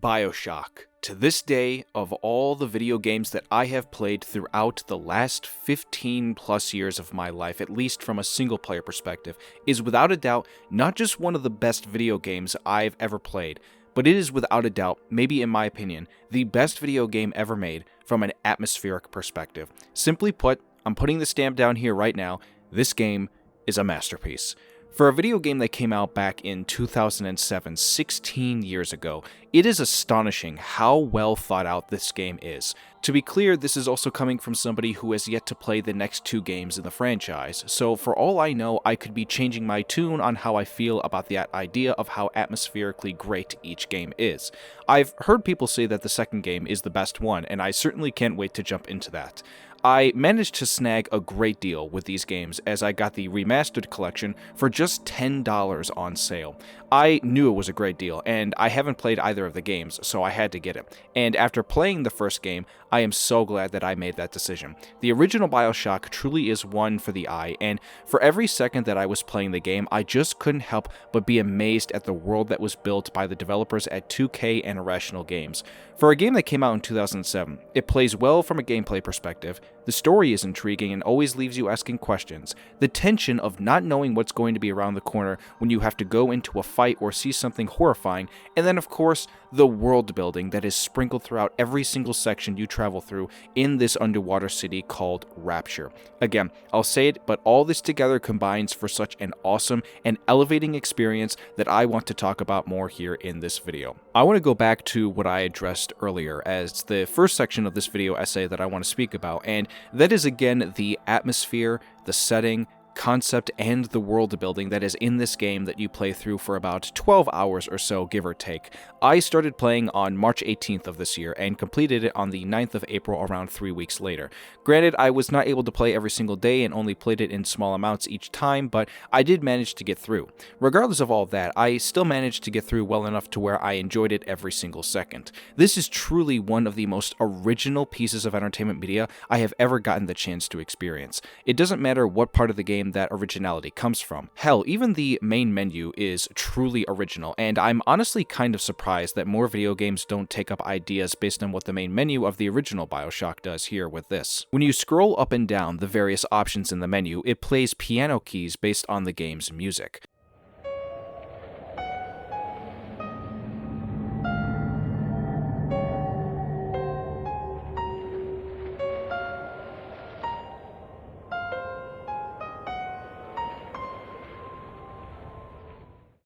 BioShock. To this day, of all the video games that I have played throughout the last 15 plus years of my life, at least from a single player perspective, is without a doubt not just one of the best video games I've ever played, but it is without a doubt, maybe in my opinion, the best video game ever made from an atmospheric perspective. Simply put, I'm putting the stamp down here right now, this game is a masterpiece. For a video game that came out back in 2007, 16 years ago, it is astonishing how well thought out this game is. To be clear, this is also coming from somebody who has yet to play the next two games in the franchise, so for all I know, I could be changing my tune on how I feel about that idea of how atmospherically great each game is. I've heard people say that the second game is the best one, and I certainly can't wait to jump into that. I managed to snag a great deal with these games as I got the remastered collection for just $10 on sale. I knew it was a great deal, and I haven't played either of the games, so I had to get it. And after playing the first game, I am so glad that I made that decision. The original BioShock truly is one for the eye, and for every second that I was playing the game, I just couldn't help but be amazed at the world that was built by the developers at 2K and Irrational Games. For a game that came out in 2007, it plays well from a gameplay perspective, the story is intriguing and always leaves you asking questions. The tension of not knowing what's going to be around the corner when you have to go into a fight or see something horrifying, and then of course, the world building that is sprinkled throughout every single section you travel through in this underwater city called Rapture. Again, I'll say it, but all this together combines for such an awesome and elevating experience that I want to talk about more here in this video. I want to go back to what I addressed earlier as the first section of this video essay that I want to speak about, and that is again the atmosphere, the setting, concept, and the world building that is in this game that you play through for about 12 hours or so, give or take. I started playing on March 18th of this year and completed it on the 9th of April around 3 weeks later. Granted, I was not able to play every single day and only played it in small amounts each time, but I did manage to get through. Regardless of all that, I still managed to get through well enough to where I enjoyed it every single second. This is truly one of the most original pieces of entertainment media I have ever gotten the chance to experience. It doesn't matter what part of the game that originality comes from. Hell, even the main menu is truly original, and I'm honestly kind of surprised that more video games don't take up ideas based on what the main menu of the original BioShock does here with this. When you scroll up and down the various options in the menu, it plays piano keys based on the game's music.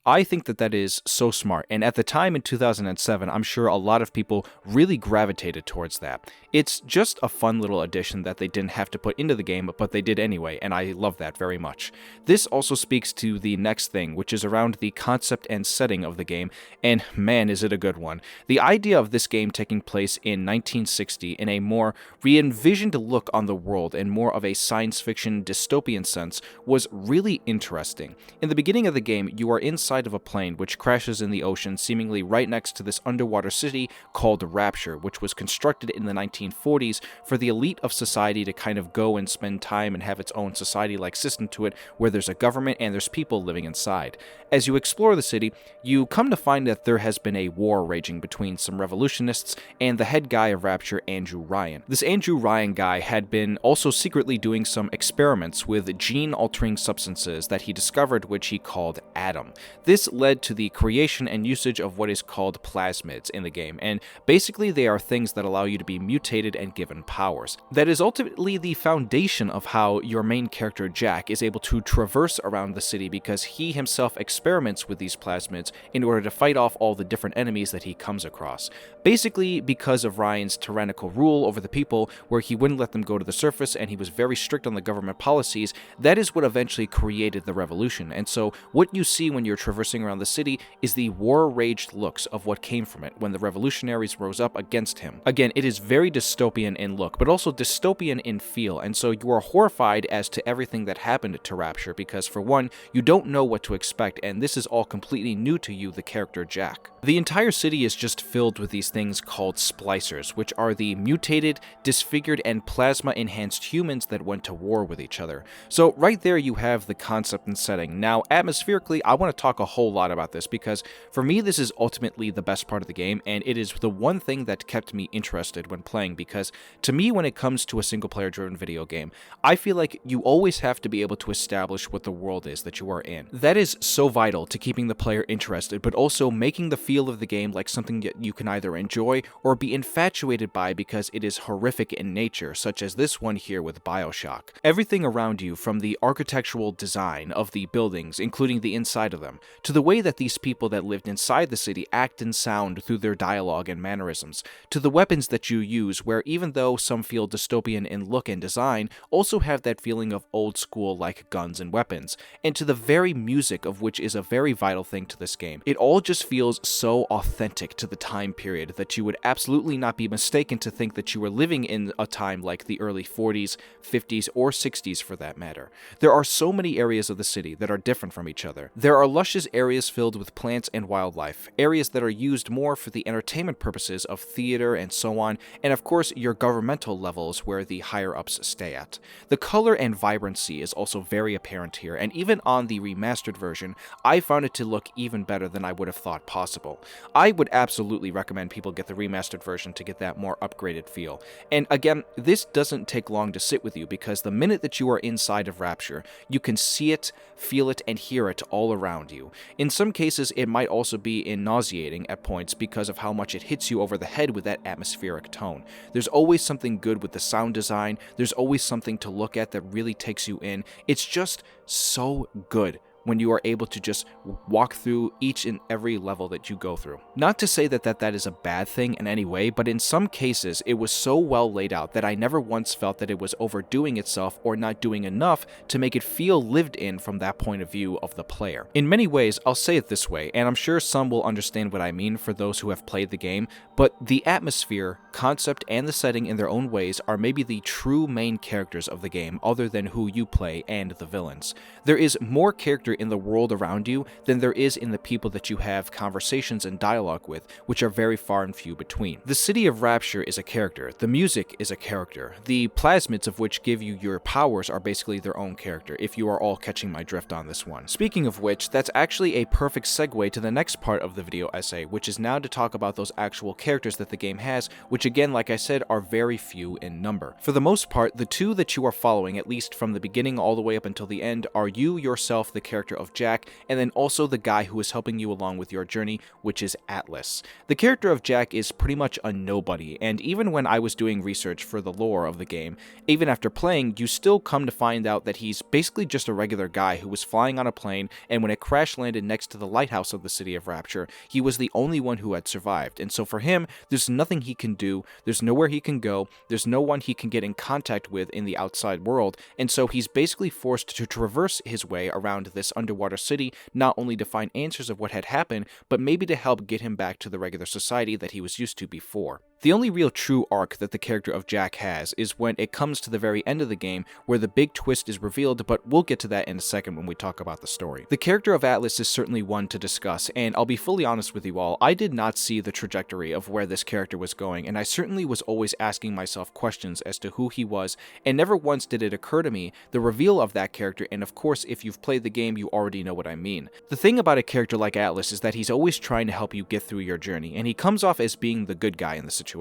I think that that is so smart, and at the time in 2007, I'm sure a lot of people really gravitated towards that. It's just a fun little addition that they didn't have to put into the game, but they did anyway, and I love that very much. This also speaks to the next thing, which is around the concept and setting of the game, and man is it a good one. The idea of this game taking place in 1960 in a more re-envisioned look on the world and more of a science fiction dystopian sense was really interesting. In the beginning of the game, you are inside of a plane which crashes in the ocean seemingly right next to this underwater city called Rapture, which was constructed in the 1940s for the elite of society to kind of go and spend time and have its own society-like system to it where there's a government and there's people living inside. As you explore the city, you come to find that there has been a war raging between some revolutionists and the head guy of Rapture, Andrew Ryan. This Andrew Ryan guy had been also secretly doing some experiments with gene-altering substances that he discovered, which he called Adam. This led to the creation and usage of what is called plasmids in the game, and basically they are things that allow you to be mutated and given powers. That is ultimately the foundation of how your main character Jack is able to traverse around the city because he himself experiments with these plasmids in order to fight off all the different enemies that he comes across. Basically because of Ryan's tyrannical rule over the people where he wouldn't let them go to the surface and he was very strict on the government policies, that is what eventually created the revolution. And so what you see when you're traversing around the city is the war-raged looks of what came from it when the revolutionaries rose up against him. Again, it is very dystopian in look, but also dystopian in feel, and so you are horrified as to everything that happened to Rapture because, for one, you don't know what to expect, and this is all completely new to you, the character Jack. The entire city is just filled with these things called splicers, which are the mutated, disfigured, and plasma-enhanced humans that went to war with each other. So right there you have the concept and setting. Now, atmospherically, I want to talk a whole lot about this because for me this is ultimately the best part of the game, and it is the one thing that kept me interested when playing, because to me, when it comes to a single-player driven video game, I feel like you always have to be able to establish what the world is that you are in. That is so vital to keeping the player interested, but also making the feel of the game like something that you can either enjoy or be infatuated by because it is horrific in nature, such as this one here with BioShock. Everything around you, from the architectural design of the buildings, including the inside of them, to the way that these people that lived inside the city act and sound through their dialogue and mannerisms, to the weapons that you use, where even though some feel dystopian in look and design, also have that feeling of old school like guns and weapons, and to the very music, of which is a very vital thing to this game. It all just feels so authentic to the time period that you would absolutely not be mistaken to think that you were living in a time like the early 40s, 50s, or 60s for that matter. There are so many areas of the city that are different from each other. There are luscious areas filled with plants and wildlife, areas that are used more for the entertainment purposes of theater and so on, and of course your governmental levels where the higher-ups stay at. The color and vibrancy is also very apparent here, and even on the remastered version, I found it to look even better than I would have thought possible. I would absolutely recommend people get the remastered version to get that more upgraded feel. And again, this doesn't take long to sit with you because the minute that you are inside of Rapture, you can see it, feel it, and hear it all around you. In some cases, it might also be nauseating at points because of how much it hits you over the head with that atmospheric tone. There's always something good with the sound design, there's always something to look at that really takes you in. It's just so good when you are able to just walk through each and every level that you go through. Not to say that that is a bad thing in any way, but in some cases it was so well laid out that I never once felt that it was overdoing itself or not doing enough to make it feel lived in from that point of view of the player. In many ways, I'll say it this way, and I'm sure some will understand what I mean for those who have played the game, but the atmosphere, concept, and the setting in their own ways are maybe the true main characters of the game other than who you play and the villains. There is more character in the world around you than there is in the people that you have conversations and dialogue with, which are very far and few between. The city of Rapture is a character, the music is a character, the plasmids of which give you your powers are basically their own character, if you are all catching my drift on this one. Speaking of which, that's actually a perfect segue to the next part of the video essay, which is now to talk about those actual characters that the game has, which again, like I said, are very few in number. For the most part, the two that you are following, at least from the beginning all the way up until the end, are you yourself, the character of Jack, and then also the guy who is helping you along with your journey, which is Atlas. The character of Jack is pretty much a nobody, and even when I was doing research for the lore of the game, even after playing, you still come to find out that he's basically just a regular guy who was flying on a plane, and when it crash landed next to the lighthouse of the city of Rapture, he was the only one who had survived, and so for him, there's nothing he can do, there's nowhere he can go, there's no one he can get in contact with in the outside world, and so he's basically forced to traverse his way around this underwater city, not only to find answers of what had happened, but maybe to help get him back to the regular society that he was used to before. The only real true arc that the character of Jack has is when it comes to the very end of the game, where the big twist is revealed, but we'll get to that in a second when we talk about the story. The character of Atlas is certainly one to discuss, and I'll be fully honest with you all, I did not see the trajectory of where this character was going, and I certainly was always asking myself questions as to who he was, and never once did it occur to me the reveal of that character, and of course, if you've played the game, you already know what I mean. The thing about a character like Atlas is that he's always trying to help you get through your journey, and he comes off as being the good guy in the situation.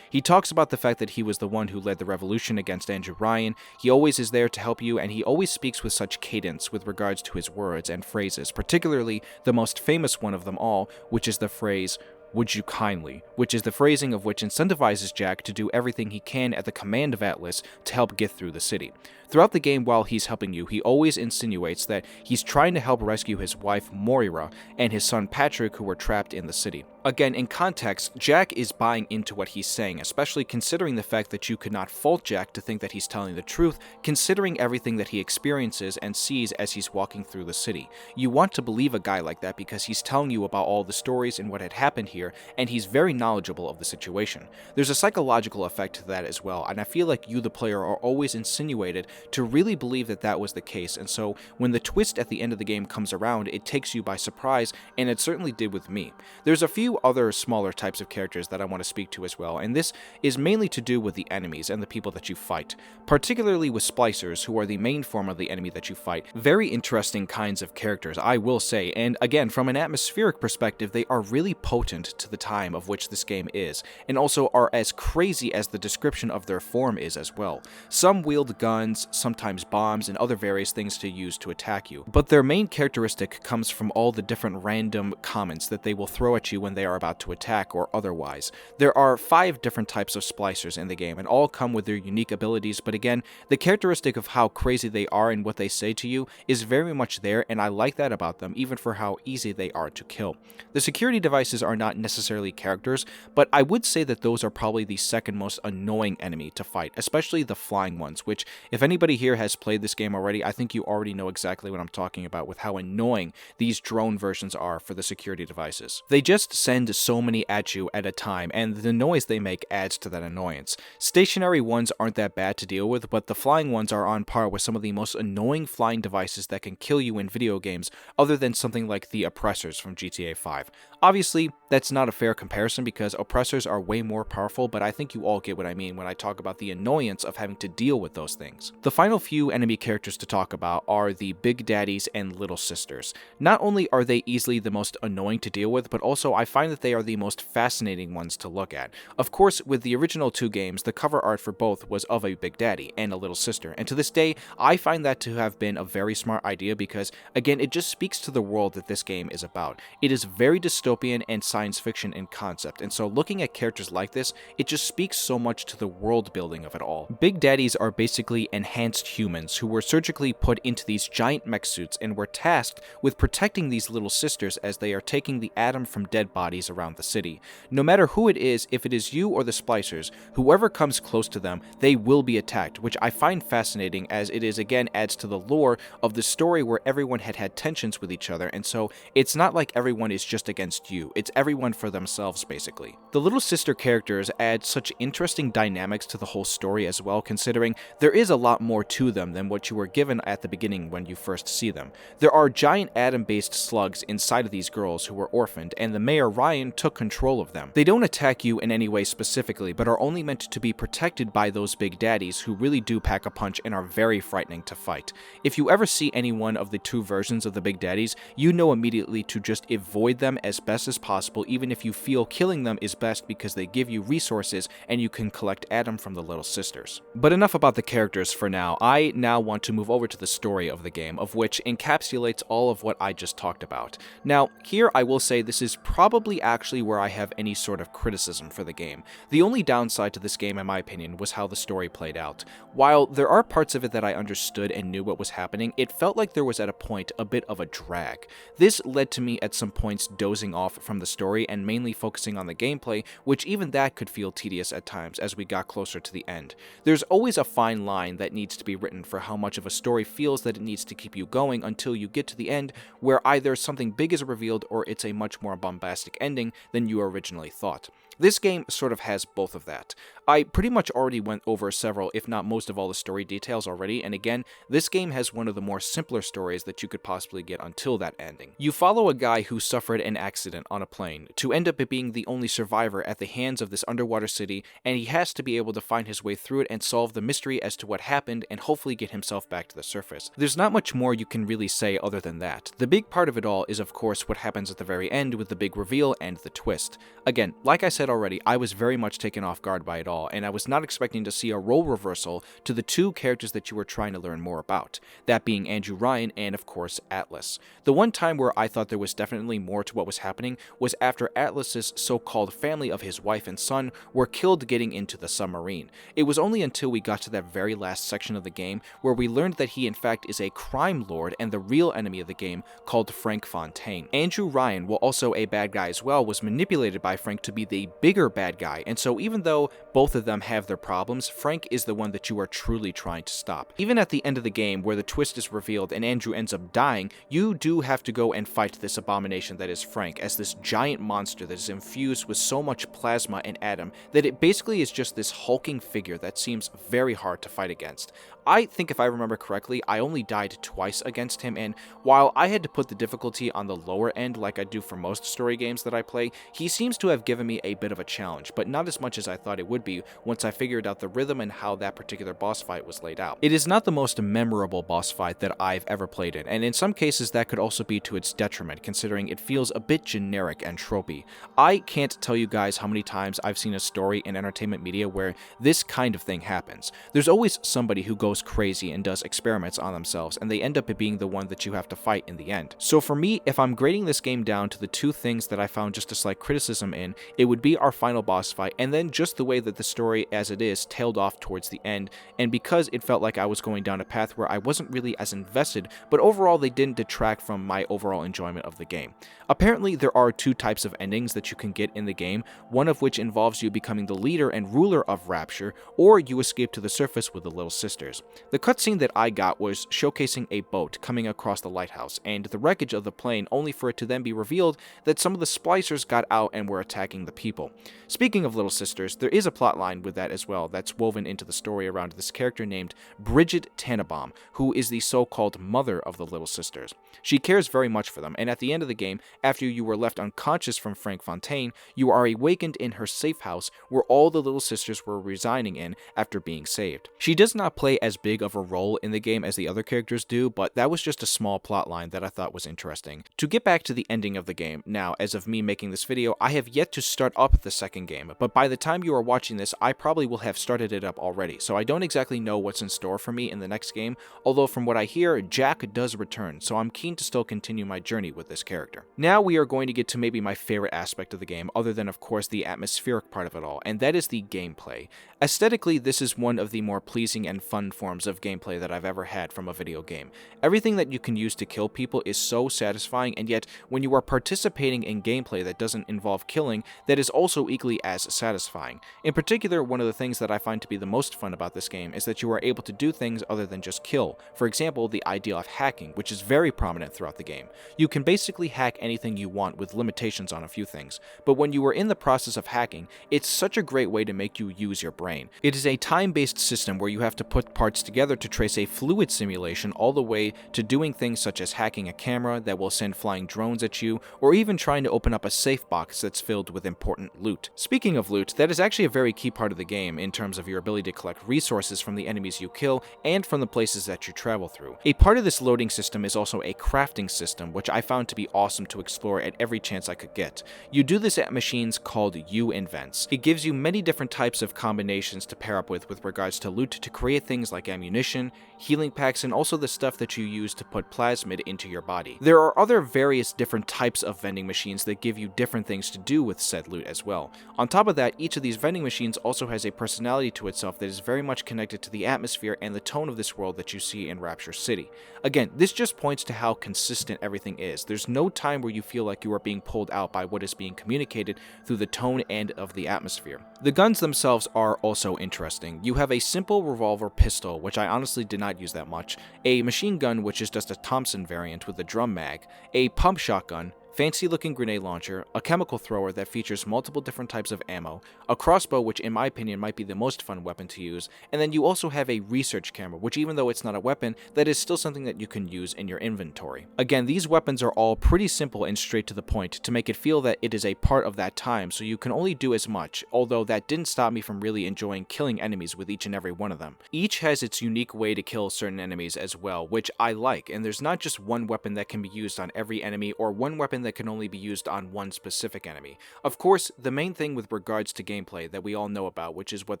He talks about the fact that he was the one who led the revolution against Andrew Ryan, he always is there to help you, and he always speaks with such cadence with regards to his words and phrases, particularly the most famous one of them all, which is the phrase, "Would you kindly," which is the phrasing of which incentivizes Jack to do everything he can at the command of Atlas to help get through the city. Throughout the game while he's helping you, he always insinuates that he's trying to help rescue his wife Moira and his son Patrick, who were trapped in the city. Again, in context, Jack is buying into what he's saying, especially considering the fact that you could not fault Jack to think that he's telling the truth, considering everything that he experiences and sees as he's walking through the city. You want to believe a guy like that because he's telling you about all the stories and what had happened here, and he's very knowledgeable of the situation. There's a psychological effect to that as well, and I feel like you, the player, are always insinuated to really believe that that was the case, and so when the twist at the end of the game comes around, it takes you by surprise, and it certainly did with me. There's a few other smaller types of characters that I want to speak to as well, and this is mainly to do with the enemies and the people that you fight, particularly with splicers, who are the main form of the enemy that you fight. Very interesting kinds of characters, I will say, and again, from an atmospheric perspective, they are really potent to the time of which this game is, and also are as crazy as the description of their form is as well. Some wield guns, sometimes bombs, and other various things to use to attack you, but their main characteristic comes from all the different random comments that they will throw at you when they are about to attack or otherwise. There are 5 different types of splicers in the game, and all come with their unique abilities, but again, the characteristic of how crazy they are and what they say to you is very much there, and I like that about them, even for how easy they are to kill. The security devices are not necessarily characters, but I would say that those are probably the second most annoying enemy to fight, especially the flying ones, which, if anybody here has played this game already, I think you already know exactly what I'm talking about with how annoying these drone versions are for the security devices. They just send so many at you at a time, and the noise they make adds to that annoyance. Stationary ones aren't that bad to deal with, but the flying ones are on par with some of the most annoying flying devices that can kill you in video games, other than something like the oppressors from GTA 5. Obviously, that's not a fair comparison because oppressors are way more powerful, but I think you all get what I mean when I talk about the annoyance of having to deal with those things. The final few enemy characters to talk about are the Big Daddies and Little Sisters. Not only are they easily the most annoying to deal with, but also I find that they are the most fascinating ones to look at. Of course, with the original 2 games, the cover art for both was of a Big Daddy and a Little Sister, and to this day, I find that to have been a very smart idea because, again, it just speaks to the world that this game is about. It is very dystopian and science fiction in concept, and so looking at characters like this, it just speaks so much to the world building of it all. Big Daddies are basically enhanced humans who were surgically put into these giant mech suits and were tasked with protecting these little sisters as they are taking the atom from dead bodies around the city. No matter who it is, if it is you or the splicers, whoever comes close to them, they will be attacked, which I find fascinating as it is again adds to the lore of the story where everyone had tensions with each other, and so it's not like everyone is just against you, it's everyone for themselves basically. The Little Sister characters add such interesting dynamics to the whole story as well, considering there is a lot more to them than what you were given at the beginning when you first see them. There are giant atom-based slugs inside of these girls who were orphaned, and the mayor Ryan took control of them. They don't attack you in any way specifically, but are only meant to be protected by those Big Daddies who really do pack a punch and are very frightening to fight. If you ever see any one of the 2 versions of the Big Daddies, you know immediately to just avoid them as best as possible, even if you feel killing them is best because they give you resources and you can collect Adam from the Little Sisters. But enough about the characters for now. I now want to move over to the story of the game, of which encapsulates all of what I just talked about. Now, here I will say this is probably actually where I have any sort of criticism for the game. The only downside to this game, in my opinion, was how the story played out. While there are parts of it that I understood and knew what was happening, it felt like there was at a point a bit of a drag. This led to me at some points dozing off from the story and mainly focusing on the gameplay, which even that could feel tedious at times as we got closer to the end. There's always a fine line that needs to be written for how much of a story feels that it needs to keep you going until you get to the end, where either something big is revealed or it's a much more bombastic ending than you originally thought. This game sort of has both of that. I pretty much already went over several, if not most of all the story details already, and again, this game has one of the more simpler stories that you could possibly get until that ending. You follow a guy who suffered an accident on a plane, to end up being the only survivor at the hands of this underwater city, and he has to be able to find his way through it and solve the mystery as to what happened and hopefully get himself back to the surface. There's not much more you can really say other than that. The big part of it all is of course what happens at the very end with the big reveal and the twist. Again, like I said said already, I was very much taken off guard by it all, and I was not expecting to see a role reversal to the two characters that you were trying to learn more about, that being Andrew Ryan and of course Atlas. The one time where I thought there was definitely more to what was happening was after Atlas's so-called family of his wife and son were killed getting into the submarine. It was only until we got to that very last section of the game where we learned that he in fact is a crime lord and the real enemy of the game called Frank Fontaine. Andrew Ryan, while also a bad guy as well, was manipulated by Frank to be the bigger bad guy, and so even though both of them have their problems, Frank is the one that you are truly trying to stop. Even at the end of the game, where the twist is revealed and Andrew ends up dying, you do have to go and fight this abomination that is Frank, as this giant monster that is infused with so much plasma and atom that it basically is just this hulking figure that seems very hard to fight against. I think if I remember correctly, I only died twice against him, and while I had to put the difficulty on the lower end like I do for most story games that I play, he seems to have given me a bit of a challenge, but not as much as I thought it would be once I figured out the rhythm and how that particular boss fight was laid out. It is not the most memorable boss fight that I've ever played in, and in some cases that could also be to its detriment, considering it feels a bit generic and tropey. I can't tell you guys how many times I've seen a story in entertainment media where this kind of thing happens. There's always somebody who goes crazy and does experiments on themselves, and they end up being the one that you have to fight in the end. So for me, if I'm grading this game down to the two things that I found just a slight criticism in, it would be our final boss fight, and then just the way that the story as it is tailed off towards the end, and because it felt like I was going down a path where I wasn't really as invested, but overall they didn't detract from my overall enjoyment of the game. Apparently there are two types of endings that you can get in the game, one of which involves you becoming the leader and ruler of Rapture, or you escape to the surface with the Little Sisters. The cutscene that I got was showcasing a boat coming across the lighthouse and the wreckage of the plane, only for it to then be revealed that some of the splicers got out and were attacking the people. Speaking of Little Sisters, there is a plotline with that as well that's woven into the story around this character named Bridget Tannenbaum, who is the so-called mother of the Little Sisters. She cares very much for them, and at the end of the game, after you were left unconscious from Frank Fontaine, you are awakened in her safe house where all the Little Sisters were residing in after being saved. She does not play as big of a role in the game as the other characters do, but that was just a small plotline that I thought was interesting. To get back to the ending of the game, now, as of me making this video, I have yet to start up the second game, but by the time you are watching this, I probably will have started it up already, so I don't exactly know what's in store for me in the next game, although from what I hear, Jack does return, so I'm keen to still continue my journey with this character. Now we are going to get to maybe my favorite aspect of the game, other than of course the atmospheric part of it all, and that is the gameplay. Aesthetically, this is one of the more pleasing and fun forms of gameplay that I've ever had from a video game. Everything that you can use to kill people is so satisfying, and yet when you are participating in gameplay that doesn't involve killing, that is also equally as satisfying. In particular, one of the things that I find to be the most fun about this game is that you are able to do things other than just kill. For example, the idea of hacking, which is very prominent throughout the game. You can basically hack anything you want with limitations on a few things, but when you are in the process of hacking, it's such a great way to make you use your brain. It is a time-based system where you have to put parts together to trace a fluid simulation all the way to doing things such as hacking a camera that will send flying drones at you, or even trying to open up a safe box that's filled with important loot. Speaking of loot, that is actually a very key part of the game in terms of your ability to collect resources from the enemies you kill and from the places that you travel through. A part of this loading system is also a crafting system, which I found to be awesome to explore at every chance I could get. You do this at machines called U-Invents. It gives you many different types of combinations to pair up with regards to loot to create things like ammunition, healing packs, and also the stuff that you use to put plasmid into your body. There are other various different types of vending machines that give you different things to do with said loot as well. On top of that, each of these vending machines also has a personality to itself that is very much connected to the atmosphere and the tone of this world that you see in Rapture City. Again, this just points to how consistent everything is. There's no time where you feel like you are being pulled out by what is being communicated through the tone and of the atmosphere. The guns themselves are also interesting. You have a simple revolver pistol, which I honestly did not use that much, a machine gun, which is just a Thompson variant with a drum mag, a pump shotgun, fancy looking grenade launcher, a chemical thrower that features multiple different types of ammo, a crossbow, which in my opinion might be the most fun weapon to use, and then you also have a research camera, which even though it's not a weapon, that is still something that you can use in your inventory. Again, these weapons are all pretty simple and straight to the point to make it feel that it is a part of that time, so you can only do as much, although that didn't stop me from really enjoying killing enemies with each and every one of them. Each has its unique way to kill certain enemies as well, which I like, and there's not just one weapon that can be used on every enemy or one weapon that can only be used on one specific enemy. Of course, the main thing with regards to gameplay that we all know about, which is what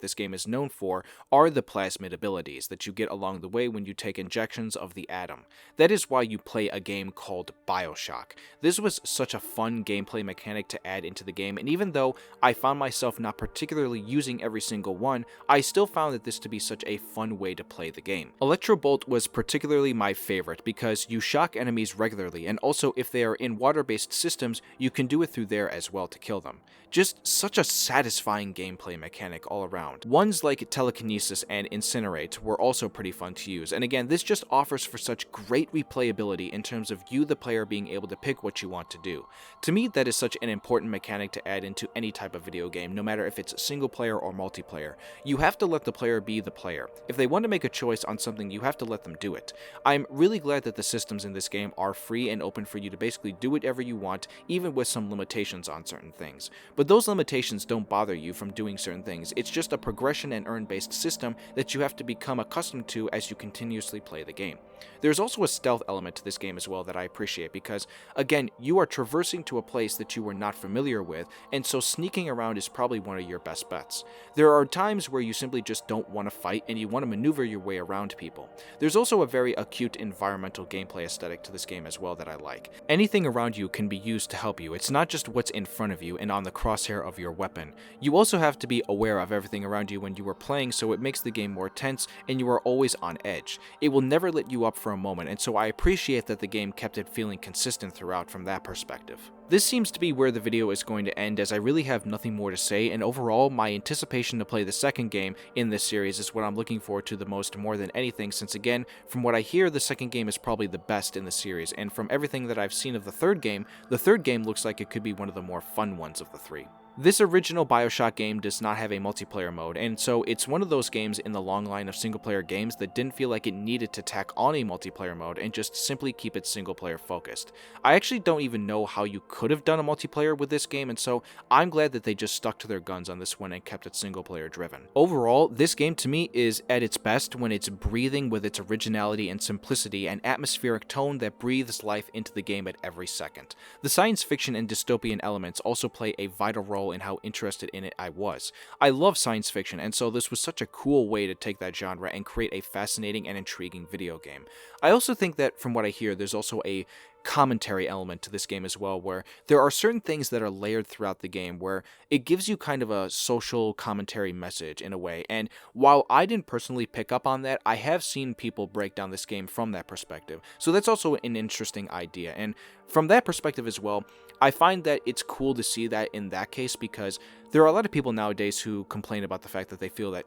this game is known for, are the plasmid abilities that you get along the way when you take injections of the atom. That is why you play a game called BioShock. This was such a fun gameplay mechanic to add into the game, and even though I found myself not particularly using every single one, I still found that this to be such a fun way to play the game. Electrobolt was particularly my favorite because you shock enemies regularly, and also if they are in water-based systems, you can do it through there as well to kill them. Just such a satisfying gameplay mechanic all around. Ones like Telekinesis and Incinerate were also pretty fun to use, and again, this just offers for such great replayability in terms of you, the player, being able to pick what you want to do. To me, that is such an important mechanic to add into any type of video game, no matter if it's single player or multiplayer. You have to let the player be the player. If they want to make a choice on something, you have to let them do it. I'm really glad that the systems in this game are free and open for you to basically do whatever you want, even with some limitations on certain things. But those limitations don't bother you from doing certain things. It's just a progression and earn-based system that you have to become accustomed to as you continuously play the game. There's also a stealth element to this game as well that I appreciate because, again, you are traversing to a place that you were not familiar with, and so sneaking around is probably one of your best bets. There are times where you simply just don't want to fight and you want to maneuver your way around people. There's also a very acute environmental gameplay aesthetic to this game as well that I like. Anything around you can be used to help you. It's not just what's in front of you and on the crosshair of your weapon. You also have to be aware of everything around you when you are playing, so it makes the game more tense and you are always on edge. It will never let you up for a moment, and so I appreciate that the game kept it feeling consistent throughout from that perspective. This seems to be where the video is going to end, as I really have nothing more to say, and overall, my anticipation to play the second game in this series is what I'm looking forward to the most more than anything, since again, from what I hear, the second game is probably the best in the series, and from everything that I've seen of the third game looks like it could be one of the more fun ones of the three. This original BioShock game does not have a multiplayer mode, and so it's one of those games in the long line of single-player games that didn't feel like it needed to tack on a multiplayer mode and just simply keep it single-player focused. I actually don't even know how you could have done a multiplayer with this game, and so I'm glad that they just stuck to their guns on this one and kept it single-player driven. Overall, this game to me is at its best when it's breathing with its originality and simplicity and atmospheric tone that breathes life into the game at every second. The science fiction and dystopian elements also play a vital role in how interested in it I was. I love science fiction, and so this was such a cool way to take that genre and create a fascinating and intriguing video game. I also think that, from what I hear, there's also a commentary element to this game as well, where there are certain things that are layered throughout the game where it gives you kind of a social commentary message in a way, and while I didn't personally pick up on that, I have seen people break down this game from that perspective, so that's also an interesting idea, and from that perspective as well, I find that it's cool to see that in that case because there are a lot of people nowadays who complain about the fact that they feel that,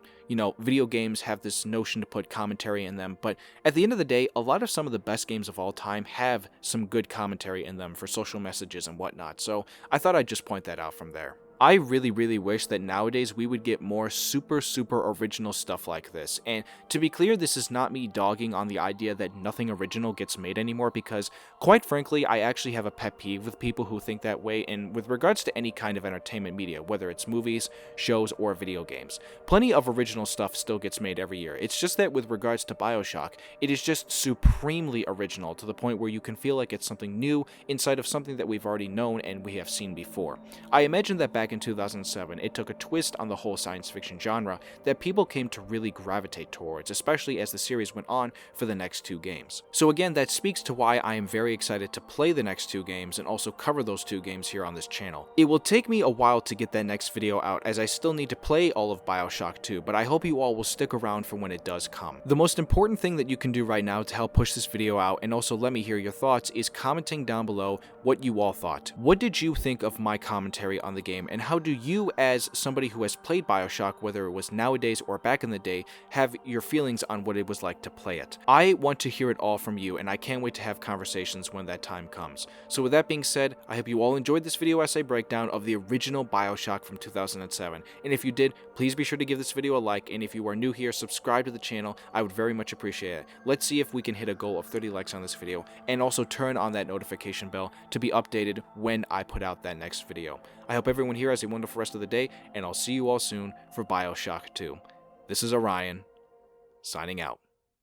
video games have this notion to put commentary in them, but at the end of the day, a lot of some of the best games of all time have some good commentary in them for social messages and whatnot, so I thought I'd just point that out from there. I really wish that nowadays we would get more super original stuff like this, and to be clear, this is not me dogging on the idea that nothing original gets made anymore, because quite frankly, I actually have a pet peeve with people who think that way, and with regards to any kind of entertainment media, whether it's movies, shows, or video games. Plenty of original stuff still gets made every year. It's just that with regards to BioShock, it is just supremely original to the point where you can feel like it's something new inside of something that we've already known and we have seen before. I imagine that back in 2007, it took a twist on the whole science fiction genre that people came to really gravitate towards, especially as the series went on for the next two games. So again, that speaks to why I am very excited to play the next two games and also cover those two games here on this channel. It will take me a while to get that next video out, as I still need to play all of BioShock 2, but I hope you all will stick around for when it does come. The most important thing that you can do right now to help push this video out and also let me hear your thoughts is commenting down below what you all thought. What did you think of my commentary on the game, and how do you, as somebody who has played BioShock, whether it was nowadays or back in the day, have your feelings on what it was like to play it? I want to hear it all from you, and I can't wait to have conversations when that time comes. So with that being said, I hope you all enjoyed this video essay breakdown of the original BioShock from 2007, and if you did, please be sure to give this video a like, and if you are new here, subscribe to the channel. I would very much appreciate it. Let's see if we can hit a goal of 30 likes on this video, and also turn on that notification bell to be updated when I put out that next video. I hope everyone here has a wonderful rest of the day, and I'll see you all soon for BioShock 2. This is Orion, signing out.